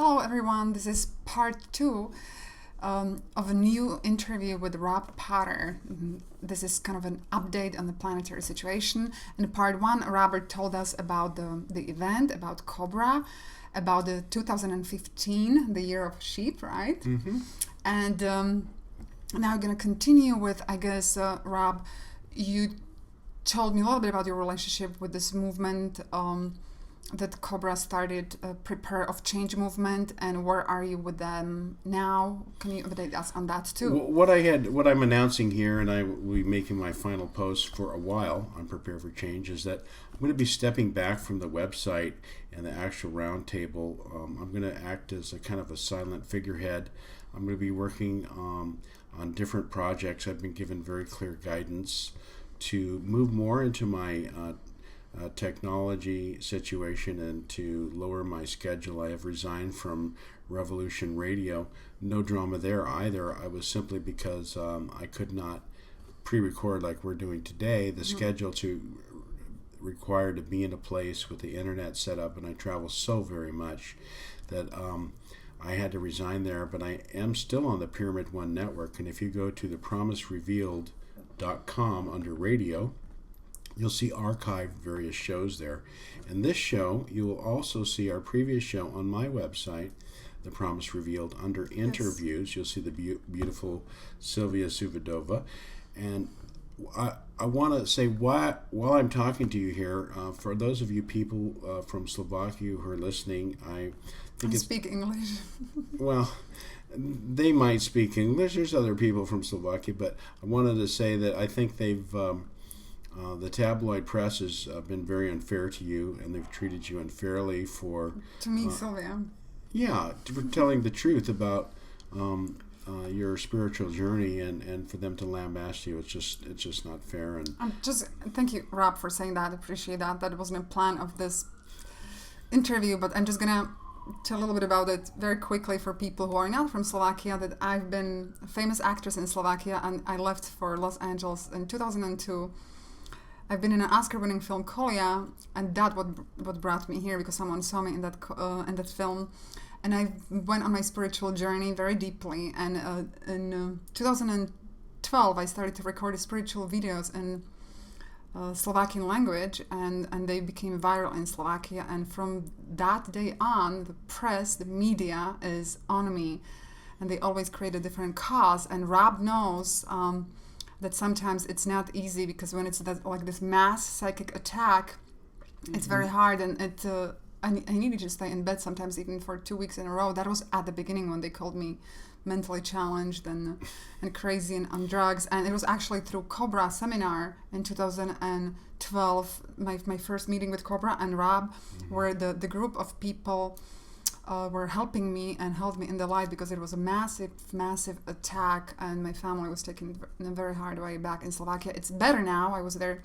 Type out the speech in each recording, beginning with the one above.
Hello, everyone. This is part two of a new interview with Rob Potter. This is kind of an update on the planetary situation. In part one, Robert told us about the event, about Cobra, about the 2015, the year of sheep, right? Mm-hmm. And now we're going to continue with, I guess, Rob, you told me a little bit about your relationship with this movement that Cobra started, Prepare of Change movement, and where are you with them now? Can you update us on that too? What I'm announcing here, and I will be making my final post for a while on Prepare for Change, is that I'm going to be stepping back from the website and the actual roundtable. I'm going to act as a kind of a silent figurehead. I'm going to be working on different projects. I've been given very clear guidance to move more into my technology situation and to lower my schedule. I have resigned from Revolution Radio. No drama there either. I was simply because I could not pre-record like we're doing today. The schedule required to be in a place with the internet set up, and I travel so very much that I had to resign there. But I am still on the Pyramid One network, and if you go to thepromiserevealed.com under radio, you'll see archived various shows there. And this show, you will also see our previous show on my website, The Promise Revealed, under interviews. Yes. You'll see the beautiful Sylvia Suvadova. And I want to say, while I'm talking to you here, for those of you people from Slovakia who are listening, I think speak English. Well, they might speak English. There's other people from Slovakia, but I wanted to say that I think they've... the tabloid press has been very unfair to you, and they've treated you unfairly for... To me, Sylvia. Yeah, for telling the truth about your spiritual journey, and for them to lambaste you, it's just not fair. And thank you, Rob, for saying that. I appreciate that. That wasn't a plan of this interview, but I'm just gonna tell a little bit about it very quickly for people who are not from Slovakia. That I've been a famous actress in Slovakia, and I left for Los Angeles in 2002. I've been in an Oscar-winning film, Kolia, and that what brought me here, because someone saw me in that film, and I went on my spiritual journey very deeply. And in 2012, I started to record spiritual videos in Slovakian language, and they became viral in Slovakia. And from that day on, the press, the media is on me, and they always create a different cause. And Rob knows that sometimes it's not easy, because when it's like this mass psychic attack, it's very hard, and I needed to stay in bed sometimes even for 2 weeks in a row. That was at the beginning when they called me mentally challenged and crazy and on drugs. And it was actually through Cobra seminar in 2012, my first meeting with Cobra and Rob, where the group of people were helping me and held me in the light, because it was a massive attack, and my family was taken in a very hard way back in Slovakia. It's better now. I was there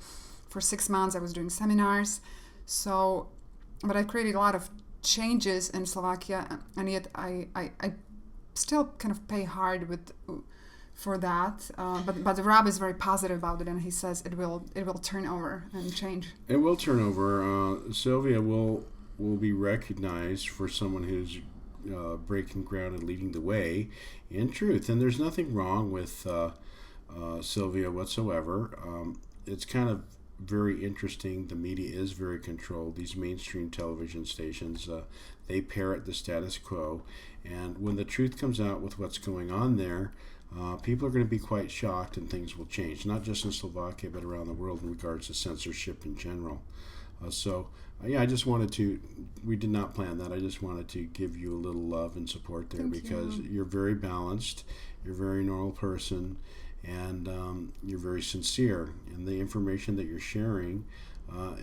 for 6 months. I was doing seminars. But I created a lot of changes in Slovakia, and yet I still kind of pay hard for that. But Rob is very positive about it, and he says it will turn over and change. It will turn over. Sylvia will be recognized for someone who's breaking ground and leading the way in truth. And there's nothing wrong with Sylvia whatsoever. It's kind of very interesting. The media is very controlled. These mainstream television stations, they parrot the status quo. And when the truth comes out with what's going on there, people are going to be quite shocked, and things will change, not just in Slovakia, but around the world in regards to censorship in general. I just wanted to, we did not plan that. I just wanted to give you a little love and support there. Thank because you. You're very balanced, you're a very normal person, and you're very sincere. And the information that you're sharing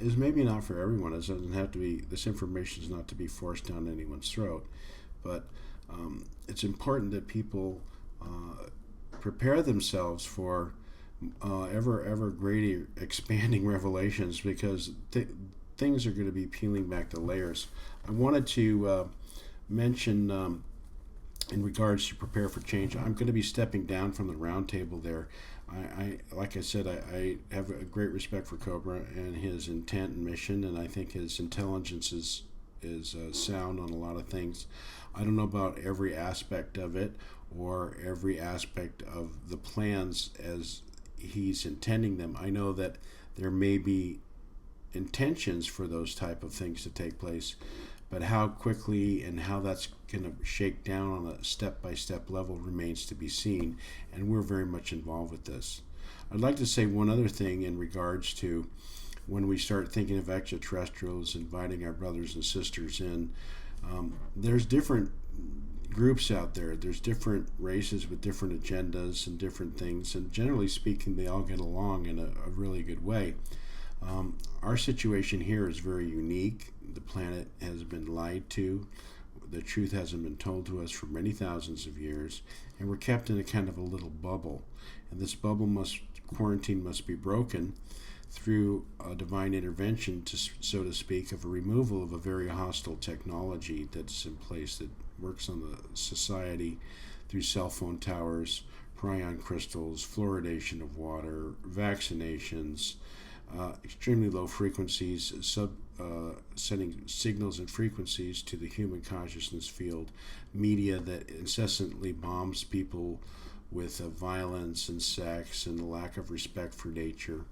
is maybe not for everyone. It doesn't have to be, this information is not to be forced down anyone's throat. But it's important that people prepare themselves for ever greater expanding revelations, because things are going to be peeling back the layers. I wanted to mention in regards to Prepare for Change, I'm going to be stepping down from the roundtable there. I like I said, I have a great respect for Cobra and his intent and mission, and I think his intelligence is sound on a lot of things. I don't know about every aspect of it or every aspect of the plans as he's intending them. I know that there may be intentions for those type of things to take place, but how quickly and how that's going to shake down on a step-by-step level remains to be seen, and we're very much involved with this. I'd like to say one other thing in regards to when we start thinking of extraterrestrials, inviting our brothers and sisters in. There's different groups out there. There's different races with different agendas and different things, and generally speaking, they all get along in a really good way. Our situation here is very unique. The planet has been lied to. The truth hasn't been told to us for many thousands of years, and we're kept in a kind of a little bubble. And this quarantine must be broken through a divine intervention, so to speak, of a removal of a very hostile technology that's in place that works on the society through cell phone towers, prion crystals, fluoridation of water, vaccinations, extremely low frequencies, sending signals and frequencies to the human consciousness field, media that incessantly bombs people with violence and sex and a lack of respect for nature,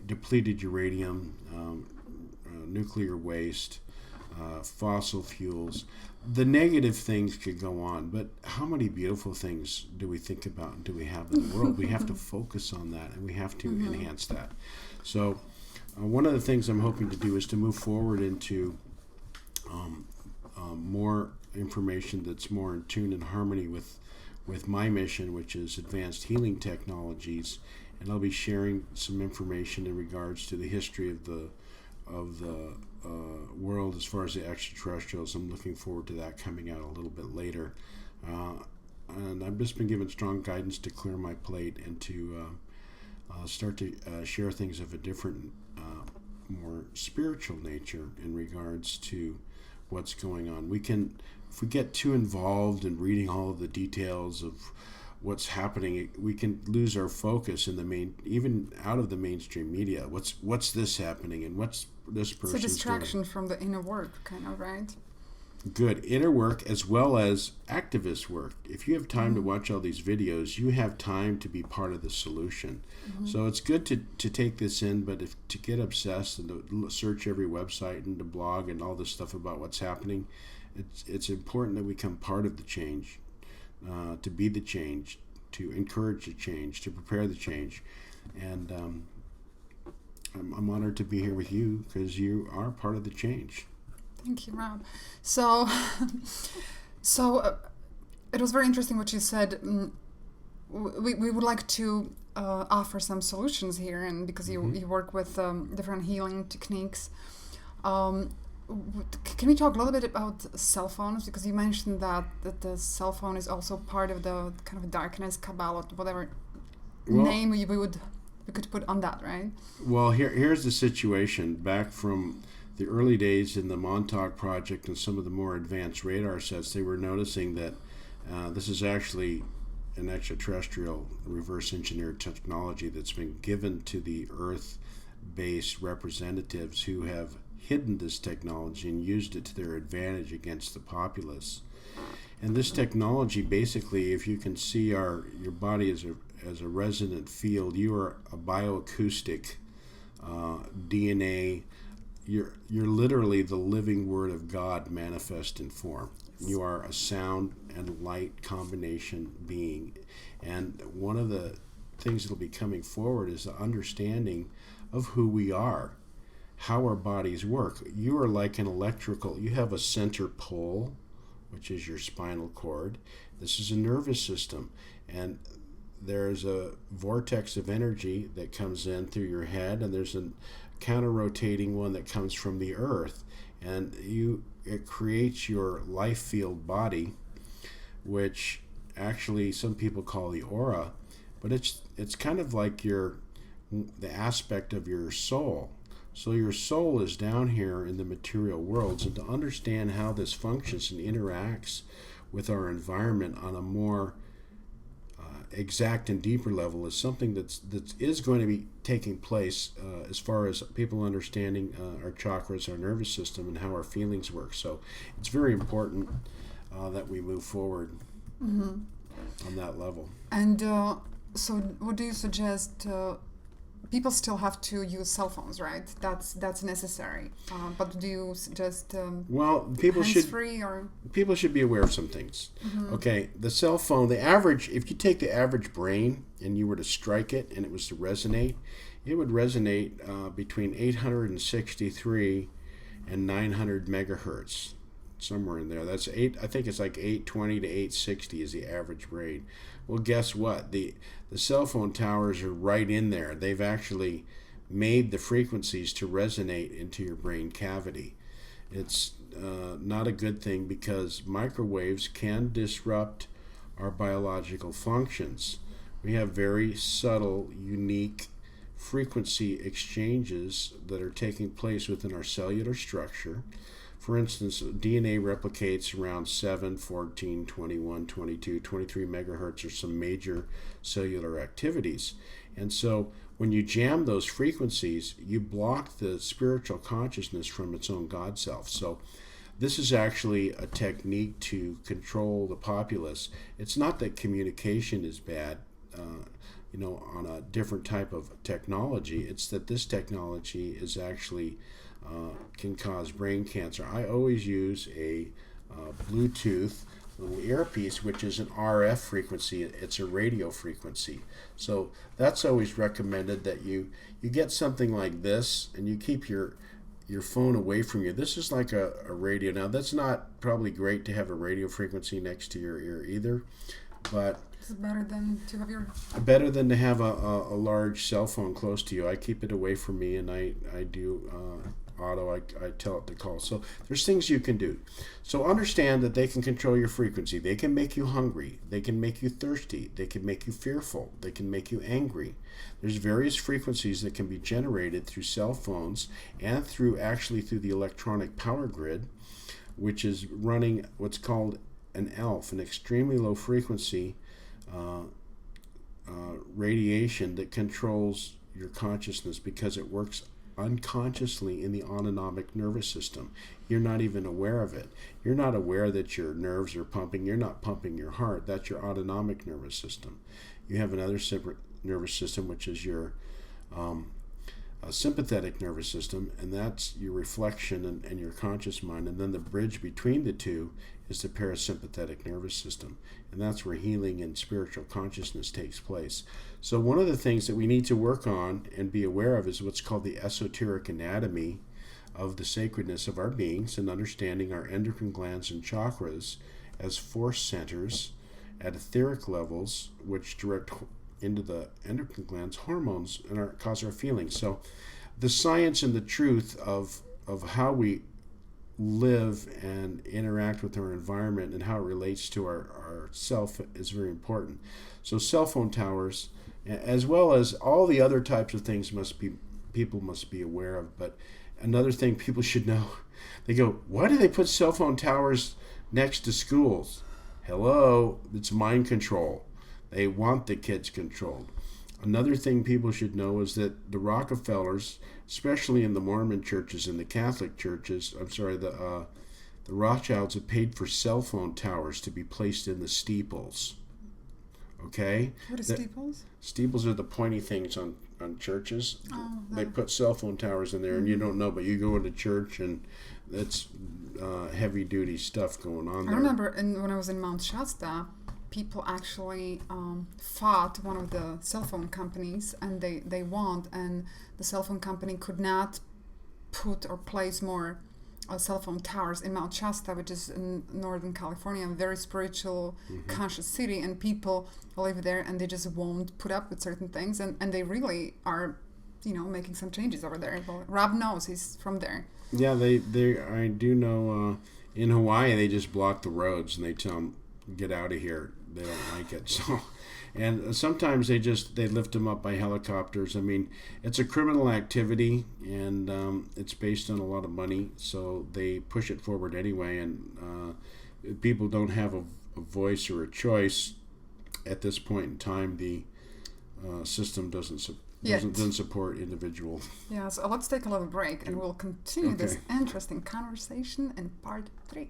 depleted uranium, nuclear waste, fossil fuels. The negative things could go on, but how many beautiful things do we think about and do we have in the world? We have to focus on that, and we have to enhance that. So one of the things I'm hoping to do is to move forward into more information that's more in tune and harmony with my mission, which is advanced healing technologies, and I'll be sharing some information in regards to the history of the world as far as the extraterrestrials. I'm looking forward to that coming out a little bit later, and I've just been given strong guidance to clear my plate and to start to share things of a different, more spiritual nature in regards to what's going on. If we get too involved in reading all of the details of what's happening, we can lose our focus in even out of the mainstream media. What's this happening and what's this person doing? It's a distraction from the inner work, kind of, right? Good. Inner work as well as activist work. If you have time to watch all these videos, you have time to be part of the solution. So it's good to take this in, but to get obsessed and to search every website and to blog and all this stuff about what's happening, it's important that we become part of the change, to be the change, to encourage the change, to prepare the change. And I'm honored to be here with you because you are part of the change. Thank you, Rob. So it was very interesting what you said. We would like to offer some solutions here, and because you work with different healing techniques. Can we talk a little bit about cell phones? Because you mentioned that the cell phone is also part of the kind of darkness, Kabbalah, whatever name we could put on that, right? Well, here's the situation. Back from the early days in the Montauk Project and some of the more advanced radar sets, they were noticing that this is actually an extraterrestrial reverse engineered technology that's been given to the Earth-based representatives who have hidden this technology and used it to their advantage against the populace. And this technology, basically, if you can see your body as a resonant field, you are a bioacoustic DNA. You're literally the living word of God manifest in form. You are a sound and light combination being. And one of the things that will be coming forward is the understanding of who we are, how our bodies work. You are like an electrical, you have a center pole, which is your spinal cord. This is a nervous system. And there's a vortex of energy that comes in through your head, and there's a counter-rotating one that comes from the earth. And it creates your life field body, which actually some people call the aura, but it's kind of like the aspect of your soul. So your soul is down here in the material worlds, and to understand how this functions and interacts with our environment on a more exact and deeper level is something that is going to be taking place as far as people understanding our chakras, our nervous system, and how our feelings work. So it's very important that we move forward on that level. And so what do you suggest? People still have to use cell phones, right? That's necessary. But do you suggest hands-free or? People should be aware of some things. Okay, the cell phone, if you take the average brain and you were to strike it and it was to resonate, it would resonate between 863 and 900 megahertz, somewhere in there. That's I think it's like 820 to 860 is the average brain. Well, guess what? The cell phone towers are right in there. They've actually made the frequencies to resonate into your brain cavity. It's not a good thing because microwaves can disrupt our biological functions. We have very subtle, unique frequency exchanges that are taking place within our cellular structure. For instance, DNA replicates around 7, 14, 21, 22, 23 megahertz are some major cellular activities. And so when you jam those frequencies, you block the spiritual consciousness from its own God self. So this is actually a technique to control the populace. It's not that communication is bad, on a different type of technology. It's that this technology is actually can cause brain cancer. I always use a Bluetooth little earpiece, which is an RF frequency. It's a radio frequency. So that's always recommended that you get something like this and you keep your phone away from you. This is like a radio. Now, that's not probably great to have a radio frequency next to your ear either, but it's better than to have a large cell phone close to you. I keep it away from me, and I do auto. I tell it to call. So there's things you can do. So understand that they can control your frequency. They can make you hungry. They can make you thirsty. They can make you fearful. They can make you angry. There's various frequencies that can be generated through cell phones and through the electronic power grid, which is running what's called an ELF, an extremely low frequency radiation that controls your consciousness because it works unconsciously in the autonomic nervous system. You're not even aware of it. You're not aware that your nerves are pumping. You're not pumping your heart. That's your autonomic nervous system. You have another separate nervous system, which is your sympathetic nervous system, and that's your reflection and your conscious mind. And then the bridge between the two is the parasympathetic nervous system, and that's where healing and spiritual consciousness takes place. So one of the things that we need to work on and be aware of is what's called the esoteric anatomy of the sacredness of our beings, and understanding our endocrine glands and chakras as force centers at etheric levels, which direct into the endocrine glands hormones and cause our feelings. So the science and the truth of how we live and interact with our environment and how it relates to our self is very important. So cell phone towers, as well as all the other types of things, people must be aware of. But another thing people should know, they go, why do they put cell phone towers next to schools? Hello, it's mind control. They want the kids controlled. Another thing people should know is that the Rockefellers, especially in the Mormon churches and the Catholic churches, the Rothschilds have paid for cell phone towers to be placed in the steeples. Okay? What are steeples? Steeples are the pointy things on churches. Oh, no. They put cell phone towers in there, and you don't know, but you go into church and it's heavy duty stuff going on there. I remember when I was in Mount Shasta, people actually fought one of the cell phone companies, and they won, and the cell phone company could not put or place more cell phone towers in Mount Shasta, which is in Northern California, a very spiritual, conscious city, and people live there, and they just won't put up with certain things, and they really are, making some changes over there. Well, Rob knows, he's from there. Yeah, I do know in Hawaii they just block the roads and they tell them, get out of here. They don't like it. So, and sometimes they lift them up by helicopters. I mean, it's a criminal activity, and it's based on a lot of money, so they push it forward anyway. And people don't have a voice or a choice at this point in time, the system doesn't support individual. Yeah, so let's take a little break and we'll continue this interesting conversation in part 3.